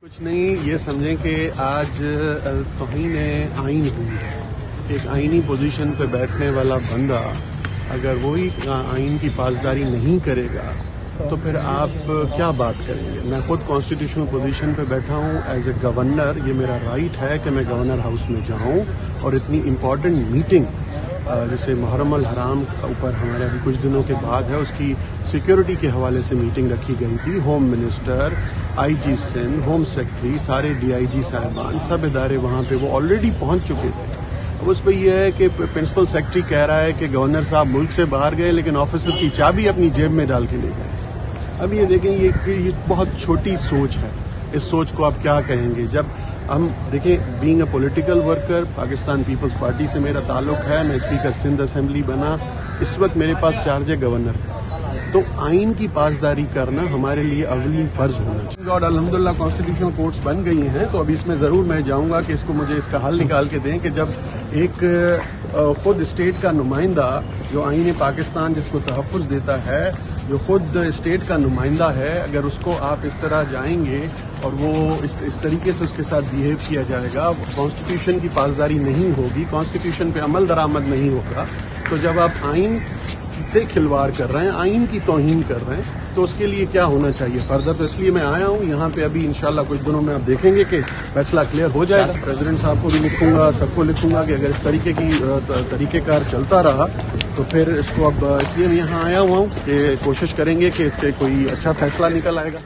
कुछ नहीं, ये समझें कि आज तौहीन आइन हुई है। एक आइनी पोजीशन पे बैठने वाला बंदा अगर वही आइन की पासदारी नहीं करेगा तो फिर आप क्या बात करेंगे। मैं खुद कॉन्स्टिट्यूशनल पोजीशन पे बैठा हूँ एज ए गवर्नर। ये मेरा राइट है कि मैं गवर्नर हाउस में जाऊँ और इतनी इम्पॉर्टेंट मीटिंग जैसे मुहर्रम अल हराम ऊपर हमारे अभी कुछ दिनों के बाद है, उसकी सिक्योरिटी के हवाले से मीटिंग रखी गई थी। Home minister, IG Sindh, home secretary, सारे डीआईजी साहिबान, सब इदारे वहाँ पे वो ऑलरेडी पहुँच चुके थे। अब उस पर यह है कि प्रिंसिपल सेक्रेटरी कह रहा है कि गवर्नर साहब मुल्क से बाहर गए लेकिन ऑफिसर की चाबी अपनी जेब में डाल के ले गए। अब ये देखें, ये बहुत छोटी सोच है। इस सोच को आप क्या कहेंगे? जब हम देखें, being a political worker, Pakistan Peoples Party से मेरा ताल्लुक है, मैं स्पीकर सिंध असेंबली बना, इस वक्त मेरे पास चार्ज है गवर्नर का। तो आइन की पासदारी करना हमारे लिए अवली फर्ज होना चाहिए। और अल्हम्दुलिल्लाह कॉन्स्टिट्यूशनल कोर्ट्स बन गई हैं, तो अब इसमें ज़रूर मैं जाऊंगा कि इसको मुझे इसका हल निकाल के दें कि जब एक खुद स्टेट का नुमाइंदा जो आइन पाकिस्तान जिसको तहफ़्फ़ुज़ देता है, जो खुद स्टेट का नुमाइंदा है, अगर उसको आप इस तरह जाएंगे और वो इस तरीके से उसके साथ बिहेव किया जाएगा, कॉन्स्टिट्यूशन की पासदारी नहीं होगी, कॉन्स्टिट्यूशन पे अमल दरामद नहीं होगा, तो जब आप आइन से खिलवाड़ कर रहे हैं, आइन की तौहीन कर रहे हैं, तो उसके लिए क्या होना चाहिए फर्दर। तो इसलिए मैं आया हूँ यहाँ पे। अभी इंशाल्लाह कुछ दिनों में आप देखेंगे कि फैसला क्लियर हो जाएगा। प्रेसिडेंट साहब को भी लिखूंगा, सबको लिखूंगा कि अगर इस तरीके की तरीक़ेकार चलता रहा तो फिर इसको अब इसलिए मैं यहाँ आया हुआ हूँ कि कोशिश करेंगे कि इससे कोई अच्छा फैसला निकल आएगा।